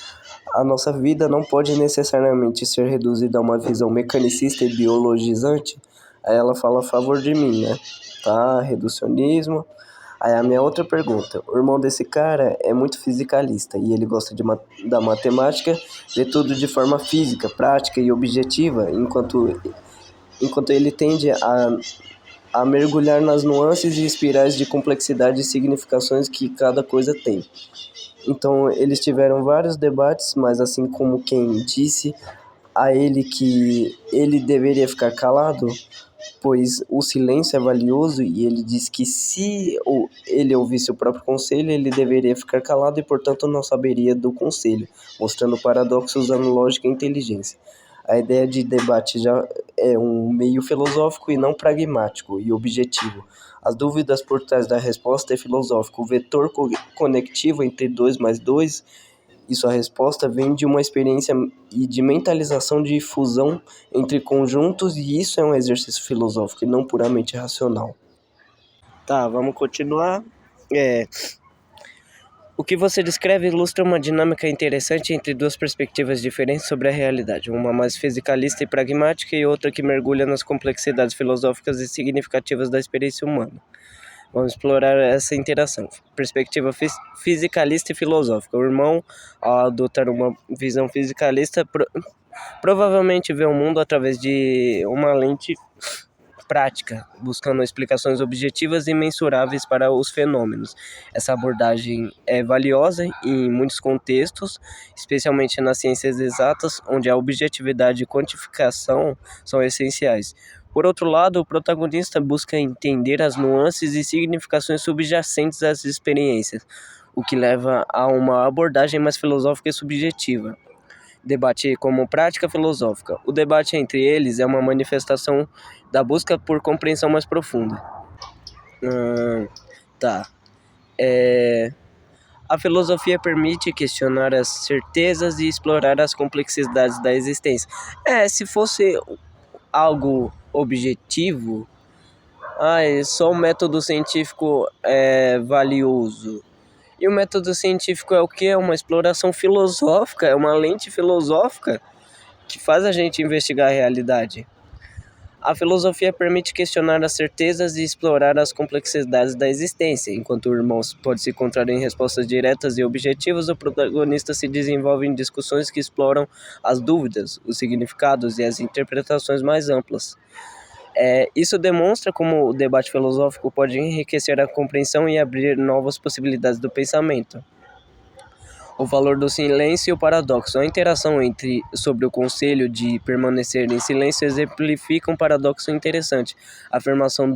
A nossa vida não pode necessariamente ser reduzida a uma visão mecanicista e biologizante. Aí ela fala a favor de mim, né? Tá, reducionismo. Aí a minha outra pergunta, o irmão desse cara é muito fisicalista e ele gosta da matemática, vê tudo de forma física, prática e objetiva, enquanto ele tende a mergulhar nas nuances e espirais de complexidade e significações que cada coisa tem. Então eles tiveram vários debates, mas assim como quem disse a ele que ele deveria ficar calado, pois o silêncio é valioso, e ele diz que se ele ouvisse o próprio conselho, ele deveria ficar calado e, portanto, não saberia do conselho, mostrando o paradoxo usando lógica e inteligência. A ideia de debate já é um meio filosófico e não pragmático e objetivo. As dúvidas por trás da resposta é filosófico. O vetor conectivo entre 2 mais 2 e sua resposta vem de uma experiência e de mentalização de fusão entre conjuntos, e isso é um exercício filosófico e não puramente racional. Tá, vamos continuar. O que você descreve ilustra uma dinâmica interessante entre duas perspectivas diferentes sobre a realidade, uma mais fisicalista e pragmática e outra que mergulha nas complexidades filosóficas e significativas da experiência humana. Vamos explorar essa interação. Perspectiva fisicalista e filosófica. O irmão, ao adotar uma visão fisicalista, provavelmente vê o mundo através de uma lente prática, buscando explicações objetivas e mensuráveis para os fenômenos. Essa abordagem é valiosa em muitos contextos, especialmente nas ciências exatas, onde a objetividade e quantificação são essenciais. Por outro lado, o protagonista busca entender as nuances e significações subjacentes às experiências, o que leva a uma abordagem mais filosófica e subjetiva. Debate como prática filosófica. O debate entre eles é uma manifestação da busca por compreensão mais profunda. A filosofia permite questionar as certezas e explorar as complexidades da existência. Se fosse algo objetivo, só o método científico é valioso. E o método científico é o quê? É uma exploração filosófica, é uma lente filosófica que faz a gente investigar a realidade. A filosofia permite questionar as certezas e explorar as complexidades da existência. Enquanto o irmão pode se encontrar em respostas diretas e objetivas, o protagonista se desenvolve em discussões que exploram as dúvidas, os significados e as interpretações mais amplas. Isso demonstra como o debate filosófico pode enriquecer a compreensão e abrir novas possibilidades do pensamento. O valor do silêncio e o paradoxo. A interação sobre o conselho de permanecer em silêncio exemplifica um paradoxo interessante. A afirmação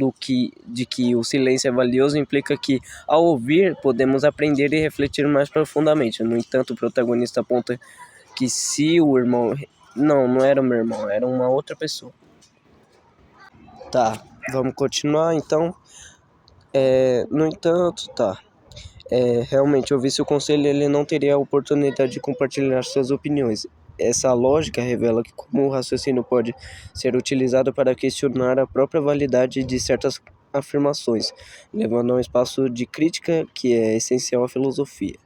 de que o silêncio é valioso implica que, ao ouvir, podemos aprender e refletir mais profundamente. No entanto, o protagonista aponta que se o irmão... Não era o meu irmão, era uma outra pessoa. Tá, vamos continuar então. No entanto, realmente, ouvisse o conselho, ele não teria a oportunidade de compartilhar suas opiniões. Essa lógica revela que como o raciocínio pode ser utilizado para questionar a própria validade de certas afirmações, levando a um espaço de crítica que é essencial à filosofia.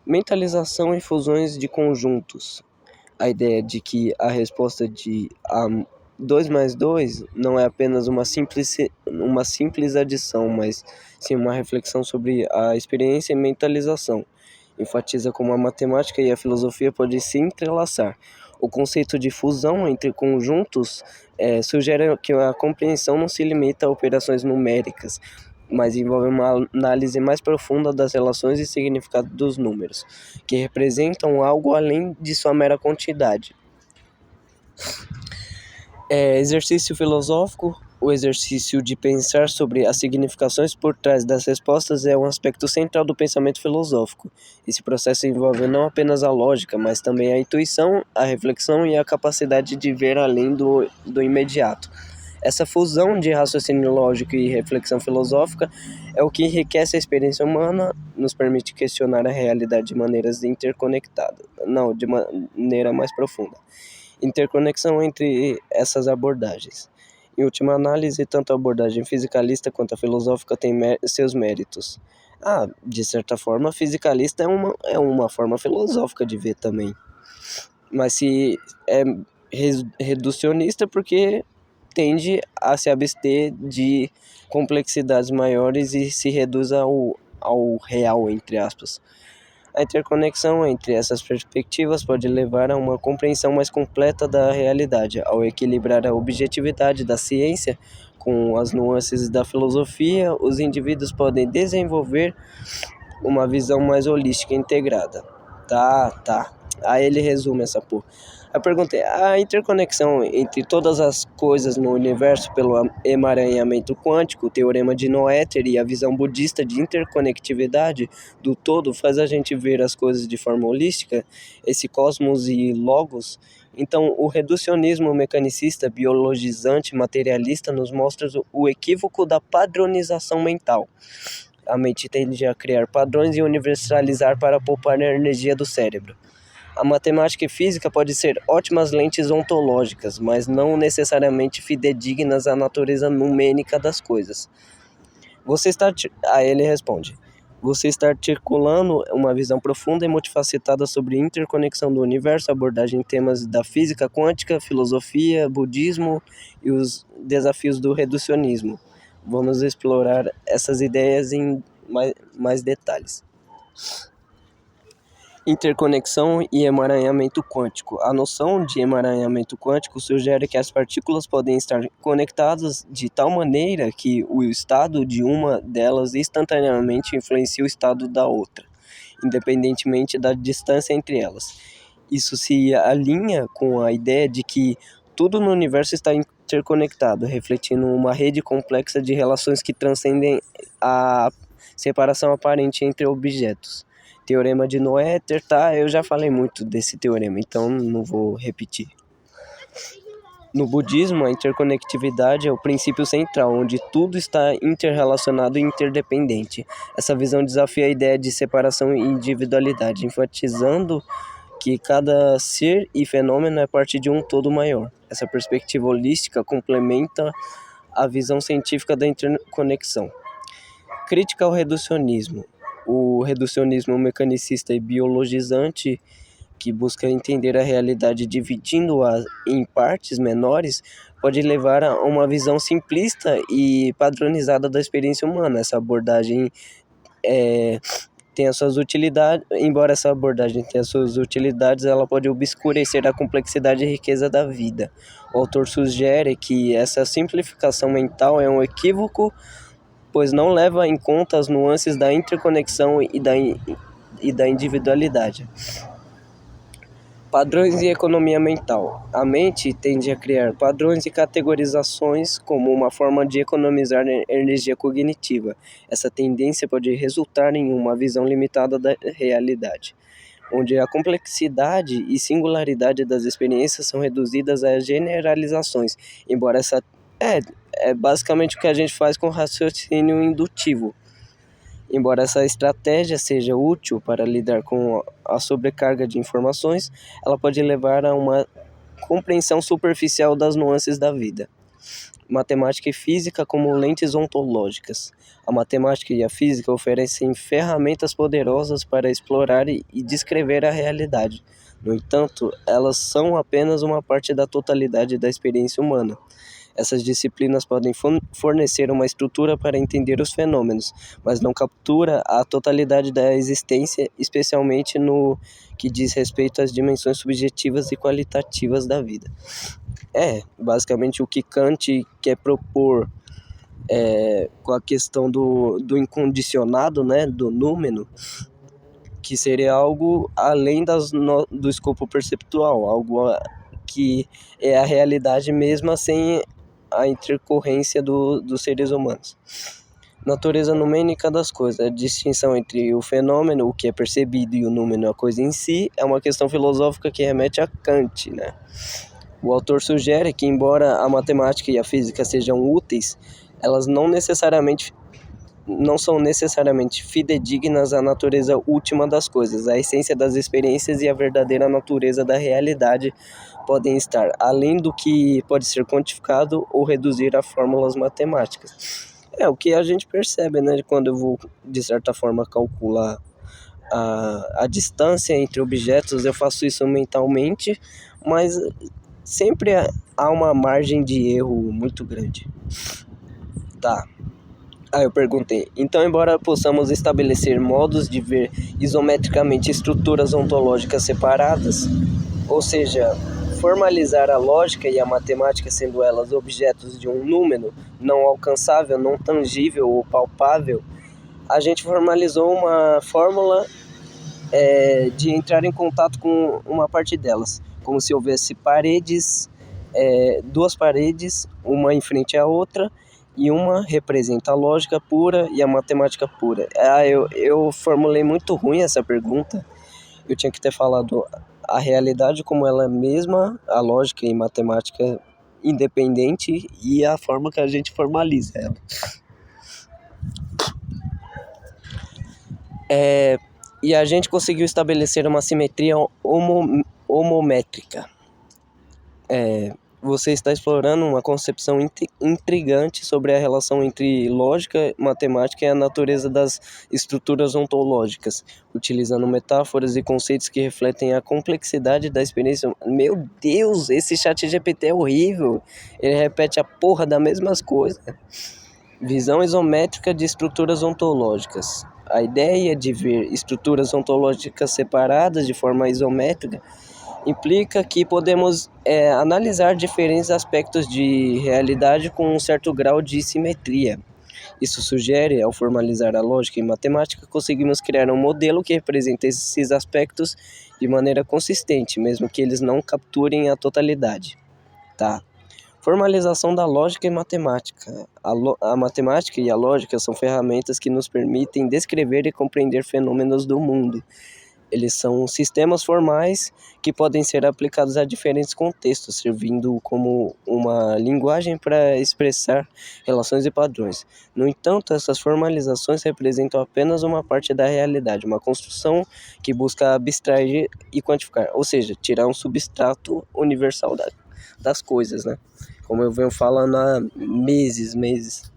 Mentalização e fusões de conjuntos. A ideia de que a resposta de 2 mais 2 não é apenas uma simples adição, mas sim uma reflexão sobre a experiência e mentalização. Enfatiza como a matemática e a filosofia podem se entrelaçar. O conceito de fusão entre conjuntos sugere que a compreensão não se limita a operações numéricas, mas envolve uma análise mais profunda das relações e significado dos números, que representam algo além de sua mera quantidade. Exercício filosófico. O exercício de pensar sobre as significações por trás das respostas é um aspecto central do pensamento filosófico. Esse processo envolve não apenas a lógica, mas também a intuição, a reflexão e a capacidade de ver além do imediato. Essa fusão de raciocínio lógico e reflexão filosófica é o que enriquece a experiência humana, nos permite questionar a realidade de maneiras interconectadas, não, de maneira mais profunda. Interconexão entre essas abordagens. Em última análise, tanto a abordagem fisicalista quanto a filosófica têm seus méritos. De certa forma, a fisicalista é uma forma filosófica de ver também. Mas se é reducionista porque tende a se abster de complexidades maiores e se reduz ao real, entre aspas. A interconexão entre essas perspectivas pode levar a uma compreensão mais completa da realidade, ao equilibrar a objetividade da ciência com as nuances da filosofia. Os indivíduos podem desenvolver uma visão mais holística e integrada. Tá. Aí ele resume essa porra. A pergunta é: a interconexão entre todas as coisas no universo pelo emaranhamento quântico, o teorema de Noether e a visão budista de interconectividade do todo faz a gente ver as coisas de forma holística, esse cosmos e logos? Então, o reducionismo mecanicista, biologizante, materialista nos mostra o equívoco da padronização mental. A mente tende a criar padrões e universalizar para poupar a energia do cérebro. A matemática e física podem ser ótimas lentes ontológicas, mas não necessariamente fidedignas à natureza numênica das coisas. Aí ele responde: você está articulando uma visão profunda e multifacetada sobre interconexão do universo, abordagem em temas da física quântica, filosofia, budismo e os desafios do reducionismo. Vamos explorar essas ideias em mais detalhes. Interconexão e emaranhamento quântico. A noção de emaranhamento quântico sugere que as partículas podem estar conectadas de tal maneira que o estado de uma delas instantaneamente influencia o estado da outra, independentemente da distância entre elas. Isso se alinha com a ideia de que tudo no universo está interconectado, refletindo uma rede complexa de relações que transcendem a separação aparente entre objetos. Teorema de Noether, tá? Eu já falei muito desse teorema, então não vou repetir. No budismo, a interconectividade é o princípio central, onde tudo está interrelacionado e interdependente. Essa visão desafia a ideia de separação e individualidade, enfatizando que cada ser e fenômeno é parte de um todo maior. Essa perspectiva holística complementa a visão científica da interconexão. Crítica ao reducionismo. O reducionismo mecanicista e biologizante, que busca entender a realidade dividindo-a em partes menores, pode levar a uma visão simplista e padronizada da experiência humana. Essa abordagem tem as suas utilidades, embora essa abordagem tenha suas utilidades, ela pode obscurecer a complexidade e riqueza da vida. O autor sugere que essa simplificação mental é um equívoco, pois não leva em conta as nuances da interconexão e da individualidade. Padrões e economia mental. A mente tende a criar padrões e categorizações como uma forma de economizar energia cognitiva. Essa tendência pode resultar em uma visão limitada da realidade, onde a complexidade e singularidade das experiências são reduzidas a generalizações, embora essa é basicamente o que a gente faz com raciocínio indutivo. Embora essa estratégia seja útil para lidar com a sobrecarga de informações, ela pode levar a uma compreensão superficial das nuances da vida. Matemática e física como lentes ontológicas. A matemática e a física oferecem ferramentas poderosas para explorar e descrever a realidade. No entanto, elas são apenas uma parte da totalidade da experiência humana. Essas disciplinas podem fornecer uma estrutura para entender os fenômenos, mas não captura a totalidade da existência, especialmente no que diz respeito às dimensões subjetivas e qualitativas da vida. Basicamente o que Kant quer propor com a questão do incondicionado, né, do númeno, que seria algo além do escopo perceptual, algo que é a realidade mesmo sem a intercorrência dos seres humanos. Natureza numérica das coisas. A distinção entre o fenômeno, o que é percebido, e o número, a coisa em si, é uma questão filosófica que remete a Kant, né? O autor sugere que, embora a matemática e a física sejam úteis, elas não são necessariamente fidedignas à natureza última das coisas. A essência das experiências e a verdadeira natureza da realidade podem estar além do que pode ser quantificado ou reduzir a fórmulas matemáticas. É o que a gente percebe, né? Quando eu vou, de certa forma, calcular a distância entre objetos, eu faço isso mentalmente, mas sempre há uma margem de erro muito grande. Tá. Eu perguntei. Então, embora possamos estabelecer modos de ver isometricamente estruturas ontológicas separadas, ou seja, formalizar a lógica e a matemática sendo elas objetos de um número não alcançável, não tangível ou palpável, a gente formalizou uma fórmula de entrar em contato com uma parte delas, como se houvesse duas paredes, uma em frente à outra, e uma representa a lógica pura e a matemática pura. Eu formulei muito ruim essa pergunta. Eu tinha que ter falado a realidade como ela mesma, a lógica e matemática independente e a forma que a gente formaliza ela. E a gente conseguiu estabelecer uma simetria homométrica. Você está explorando uma concepção intrigante sobre a relação entre lógica, matemática e a natureza das estruturas ontológicas, utilizando metáforas e conceitos que refletem a complexidade da experiência. Meu Deus, esse ChatGPT é horrível. Ele repete a porra das mesmas coisas. Visão isométrica de estruturas ontológicas. A ideia de ver estruturas ontológicas separadas de forma isométrica implica que podemos analisar diferentes aspectos de realidade com um certo grau de simetria. Isso sugere, ao formalizar a lógica e matemática, conseguimos criar um modelo que representa esses aspectos de maneira consistente, mesmo que eles não capturem a totalidade. Tá. Formalização da lógica e matemática. A matemática e a lógica são ferramentas que nos permitem descrever e compreender fenômenos do mundo. Eles são sistemas formais que podem ser aplicados a diferentes contextos, servindo como uma linguagem para expressar relações e padrões. No entanto, essas formalizações representam apenas uma parte da realidade, uma construção que busca abstrair e quantificar, ou seja, tirar um substrato universal das coisas, né? Como eu venho falando há meses.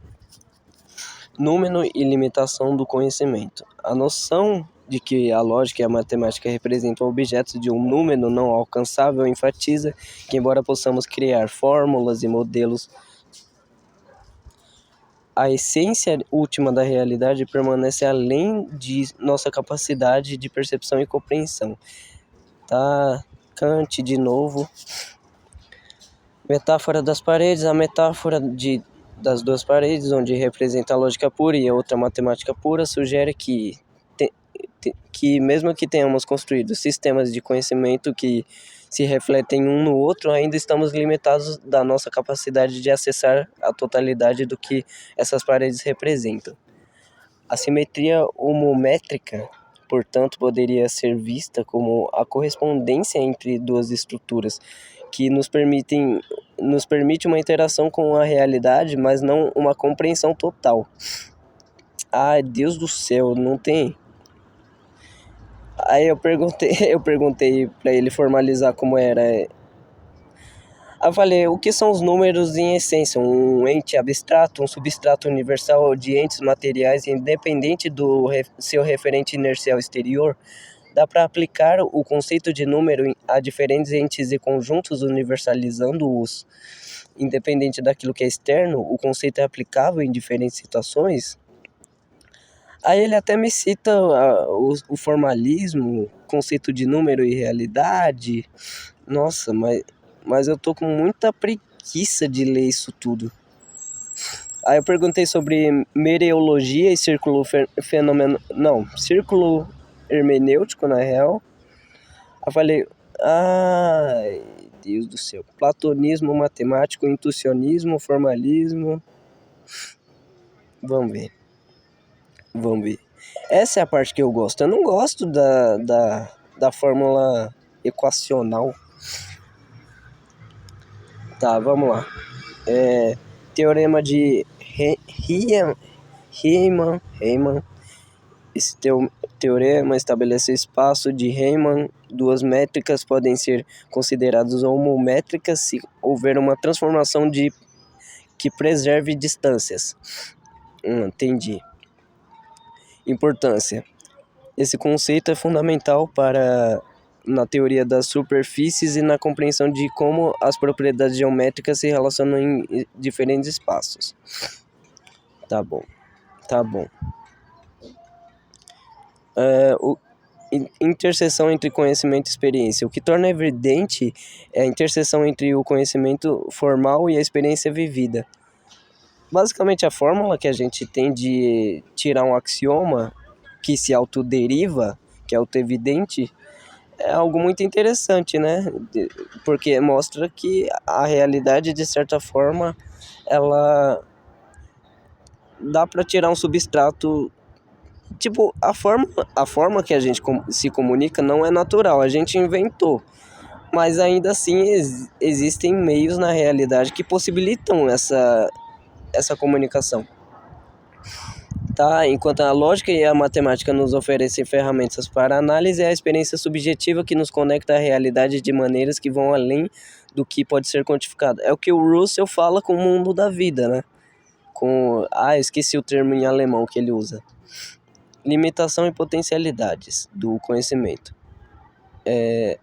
Número e limitação do conhecimento. A noção de que a lógica e a matemática representam objetos de um número não alcançável enfatiza que, embora possamos criar fórmulas e modelos, a essência última da realidade permanece além de nossa capacidade de percepção e compreensão. Tá? Kant de novo. Metáfora das paredes. A metáfora das duas paredes, onde representa a lógica pura e a outra matemática pura, sugere que mesmo que tenhamos construído sistemas de conhecimento que se refletem um no outro, ainda estamos limitados da nossa capacidade de acessar a totalidade do que essas paredes representam. A simetria homométrica, portanto, poderia ser vista como a correspondência entre duas estruturas que nos permite uma interação com a realidade, mas não uma compreensão total. Deus do céu, não tem. Aí eu perguntei para ele formalizar como era. Eu falei, o que são os números em essência? Um ente abstrato, um substrato universal de entes materiais independente do seu referente inercial exterior? Dá para aplicar o conceito de número a diferentes entes e conjuntos, universalizando-os independente daquilo que é externo? O conceito é aplicável em diferentes situações? Aí ele até me cita o formalismo, conceito de número e realidade. Nossa, mas eu tô com muita preguiça de ler isso tudo. Aí eu perguntei sobre mereologia e círculo hermenêutico, na real. Eu falei, Deus do céu. Platonismo matemático, intuicionismo, formalismo. Vamos ver. Essa é a parte que eu gosto. Eu não gosto da fórmula equacional. Tá, vamos lá. Teorema de Riemann. Esse teorema estabelece o espaço de Riemann. Duas métricas podem ser consideradas homométricas se houver uma transformação que preserve distâncias. Entendi. Importância. Esse conceito é fundamental na teoria das superfícies e na compreensão de como as propriedades geométricas se relacionam em diferentes espaços. Tá bom. Interseção entre conhecimento e experiência. O que torna evidente é a interseção entre o conhecimento formal e a experiência vivida. Basicamente, a fórmula que a gente tem de tirar um axioma que se autoderiva, que é autoevidente, é algo muito interessante, né? Porque mostra que a realidade, de certa forma, ela dá para tirar um substrato. Tipo, a forma que a gente se comunica não é natural, a gente inventou. Mas ainda assim existem meios na realidade que possibilitam essa comunicação. Tá? Enquanto a lógica e a matemática nos oferecem ferramentas para análise, é a experiência subjetiva que nos conecta à realidade de maneiras que vão além do que pode ser quantificado. É o que o Russell fala com o mundo da vida, né? Esqueci o termo em alemão que ele usa. Limitação e potencialidades do conhecimento.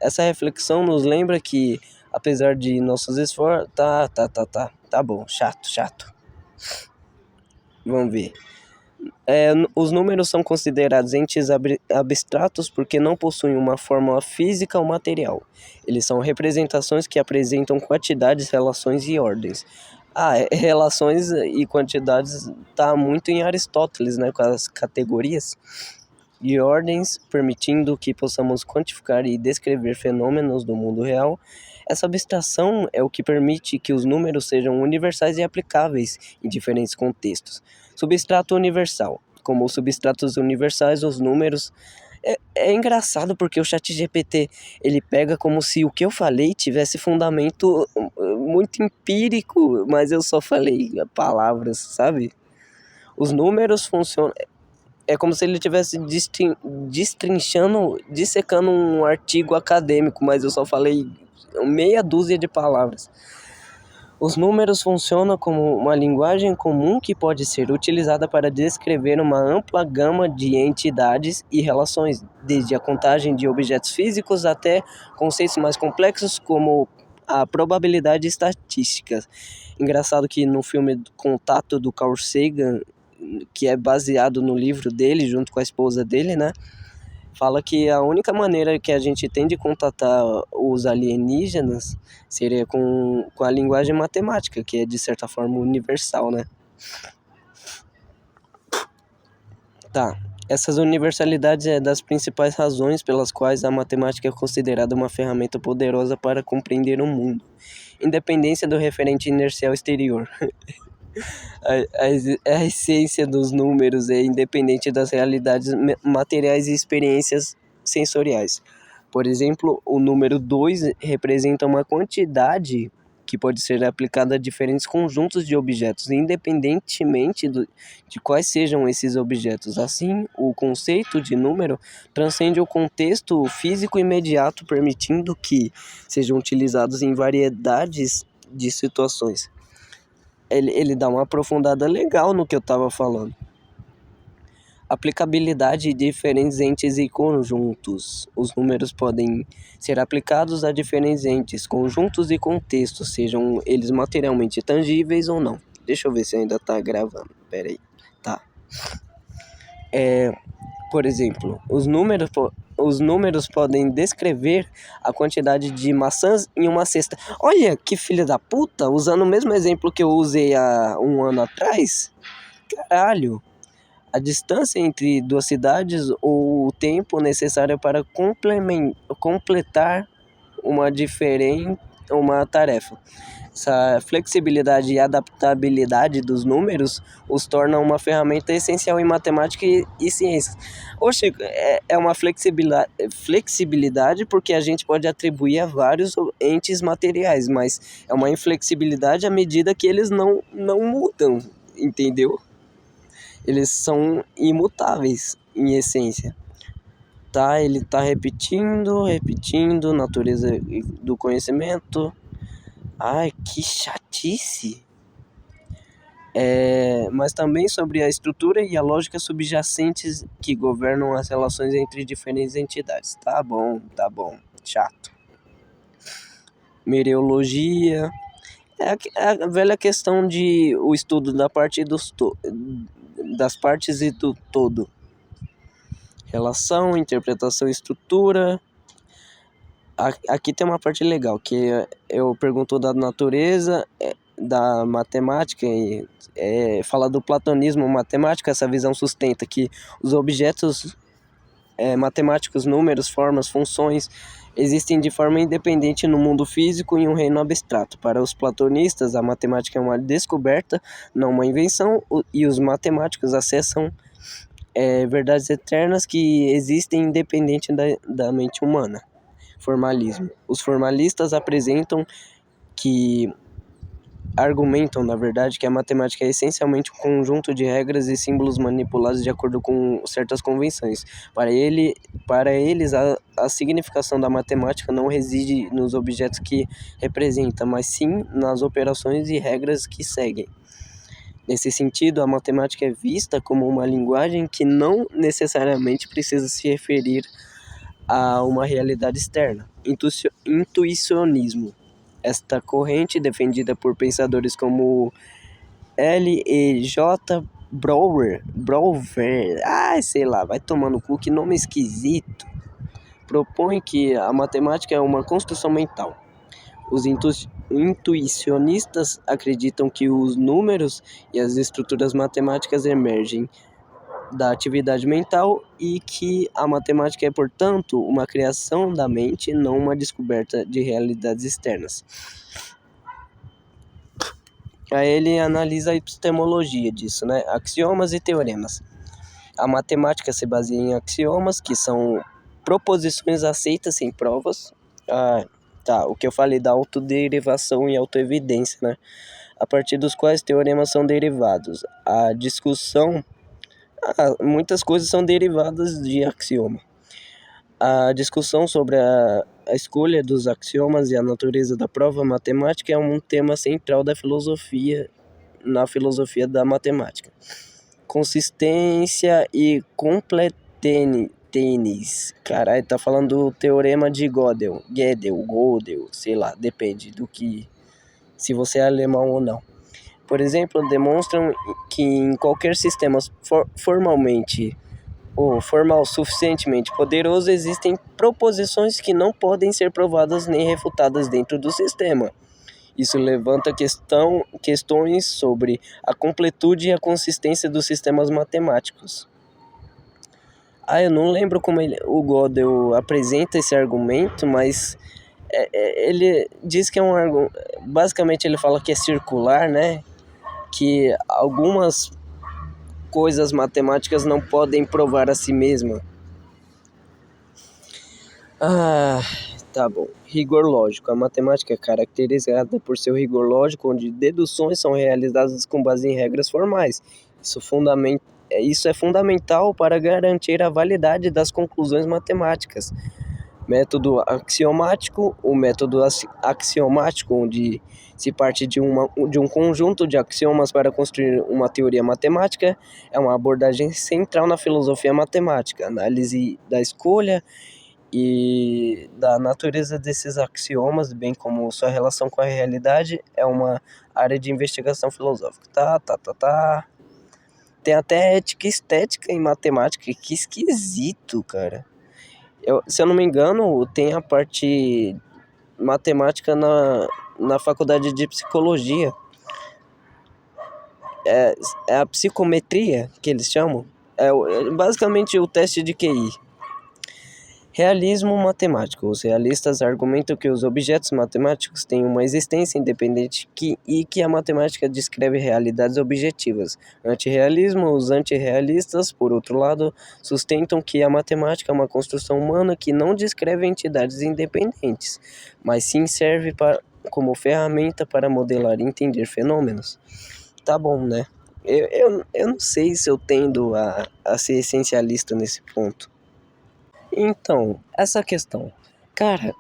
Essa reflexão nos lembra que, apesar de nossos esforços... Tá bom, chato. Vamos ver. Os números são considerados entes abstratos porque não possuem uma fórmula física ou material. Eles são representações que apresentam quantidades, relações e ordens. Relações e quantidades está muito em Aristóteles, né, com as categorias. E ordens, permitindo que possamos quantificar e descrever fenômenos do mundo real. Essa abstração é o que permite que os números sejam universais e aplicáveis em diferentes contextos. Substrato universal. Como os substratos universais, os números... É engraçado porque o ChatGPT, ele pega como se o que eu falei tivesse fundamento muito empírico, mas eu só falei palavras, sabe? Os números funcionam... É como se ele estivesse dissecando um artigo acadêmico, mas eu só falei meia dúzia de palavras. Os números funcionam como uma linguagem comum que pode ser utilizada para descrever uma ampla gama de entidades e relações, desde a contagem de objetos físicos até conceitos mais complexos como a probabilidade estatística. Engraçado que no filme Contato do Carl Sagan, que é baseado no livro dele, junto com a esposa dele, né? Fala que a única maneira que a gente tem de contatar os alienígenas seria com a linguagem matemática, que é de certa forma universal, né? Tá. Essas universalidades é das principais razões pelas quais a matemática é considerada uma ferramenta poderosa para compreender o mundo, independência do referente inercial exterior. A essência dos números é independente das realidades materiais e experiências sensoriais. Por exemplo, o número 2 representa uma quantidade que pode ser aplicada a diferentes conjuntos de objetos, independentemente de quais sejam esses objetos. Assim, o conceito de número transcende o contexto físico imediato, permitindo que sejam utilizados em variedades de situações. Ele dá uma aprofundada legal no que eu estava falando. Aplicabilidade de diferentes entes e conjuntos. Os números podem ser aplicados a diferentes entes, conjuntos e contextos, sejam eles materialmente tangíveis ou não. Deixa eu ver se ainda está gravando. Pera aí. Tá. Por exemplo, os números podem descrever a quantidade de maçãs em uma cesta. Olha que filha da puta, usando o mesmo exemplo que eu usei há um ano atrás. Caralho. A distância entre duas cidades ou o tempo necessário para completar uma tarefa. Essa flexibilidade e adaptabilidade dos números os torna uma ferramenta essencial em matemática e ciências. Oxe, é uma flexibilidade porque a gente pode atribuir a vários entes materiais, mas é uma inflexibilidade à medida que eles não mudam, entendeu? Eles são imutáveis em essência. Tá, ele tá repetindo, natureza do conhecimento. Ai, que chatice! Mas também sobre a estrutura e a lógica subjacentes que governam as relações entre diferentes entidades. Tá bom, chato. Mereologia. É a velha questão de o estudo da parte das partes e do todo. Relação, interpretação e estrutura. Aqui tem uma parte legal, que eu pergunto da natureza, da matemática, e fala do platonismo matemático. Essa visão sustenta que os objetos matemáticos, números, formas, funções, existem de forma independente no mundo físico em um reino abstrato. Para os platonistas, a matemática é uma descoberta, não uma invenção, e os matemáticos acessam verdades eternas que existem independente da mente humana. Formalismo. Os formalistas argumentam, na verdade, que a matemática é essencialmente um conjunto de regras e símbolos manipulados de acordo com certas convenções. Para eles, a significação da matemática não reside nos objetos que representa, mas sim nas operações e regras que seguem. Nesse sentido, a matemática é vista como uma linguagem que não necessariamente precisa se referir a uma realidade externa. Intuicionismo. Esta corrente, defendida por pensadores como L.E.J. Brouwer, sei lá, vai tomar no cu, que nome esquisito, propõe que a matemática é uma construção mental. Os intuicionistas acreditam que os números e as estruturas matemáticas emergem da atividade mental e que a matemática é, portanto, uma criação da mente, não uma descoberta de realidades externas. Aí ele analisa a epistemologia disso, né? Axiomas e teoremas. A matemática se baseia em axiomas, que são proposições aceitas sem provas. O que eu falei da autoderivação e autoevidência, né? A partir dos quais teoremas são derivados. A discussão... muitas coisas são derivadas de axioma. A discussão sobre a escolha dos axiomas e a natureza da prova matemática é um tema central na filosofia da matemática. Consistência e completeness. Caralho, tá falando do teorema de Gödel, sei lá, depende do que, se você é alemão ou não. Por exemplo, demonstram que em qualquer sistema formal suficientemente poderoso existem proposições que não podem ser provadas nem refutadas dentro do sistema. Isso levanta questões sobre a completude e a consistência dos sistemas matemáticos. Eu não lembro como o Gödel apresenta esse argumento, mas ele diz que é um argumento... Basicamente ele fala que é circular, né? Que algumas coisas matemáticas não podem provar a si mesma. Tá bom. Rigor lógico. A matemática é caracterizada por seu rigor lógico, onde deduções são realizadas com base em regras formais. Isso é fundamental para garantir a validade das conclusões matemáticas. Método axiomático. O método axiomático, onde se parte de um conjunto de axiomas para construir uma teoria matemática, é uma abordagem central na filosofia matemática. Análise da escolha e da natureza desses axiomas, bem como sua relação com a realidade, é uma área de investigação filosófica. Tem até ética e estética em matemática, que esquisito, cara. Se eu não me engano, tem a parte matemática na faculdade de psicologia. É a psicometria que eles chamam. Basicamente o teste de QI. Realismo matemático. Os realistas argumentam que os objetos matemáticos têm uma existência independente e que a matemática descreve realidades objetivas. Antirrealismo. Os antirrealistas, por outro lado, sustentam que a matemática é uma construção humana que não descreve entidades independentes, mas sim serve como ferramenta para modelar e entender fenômenos. Tá bom, né? Eu não sei se eu tendo a ser essencialista nesse ponto. Então, essa questão. Cara,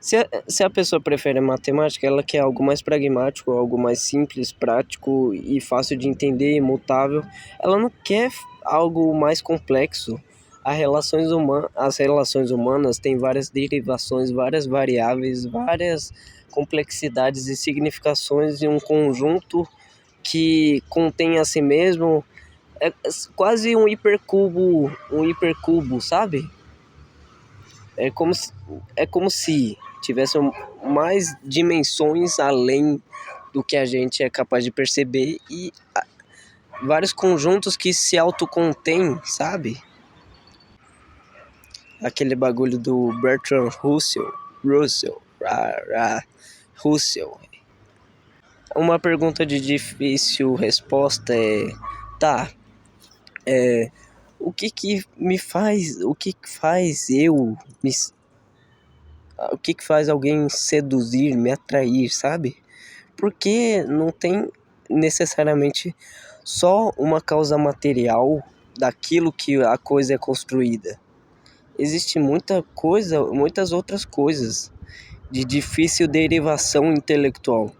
se a pessoa prefere matemática, ela quer algo mais pragmático, algo mais simples, prático e fácil de entender, imutável. Ela não quer algo mais complexo. As relações humanas têm várias derivações, várias variáveis, várias complexidades e significações em um conjunto que contém a si mesmo. É quase um hipercubo, sabe? É como se tivesse mais dimensões além do que a gente é capaz de perceber e vários conjuntos que se autocontêm, sabe? Aquele bagulho do Bertrand Russell. Uma pergunta de difícil resposta é: tá, o que faz alguém seduzir, me atrair, sabe? Porque não tem necessariamente só uma causa material daquilo que a coisa é construída. Existe muitas outras coisas de difícil derivação intelectual.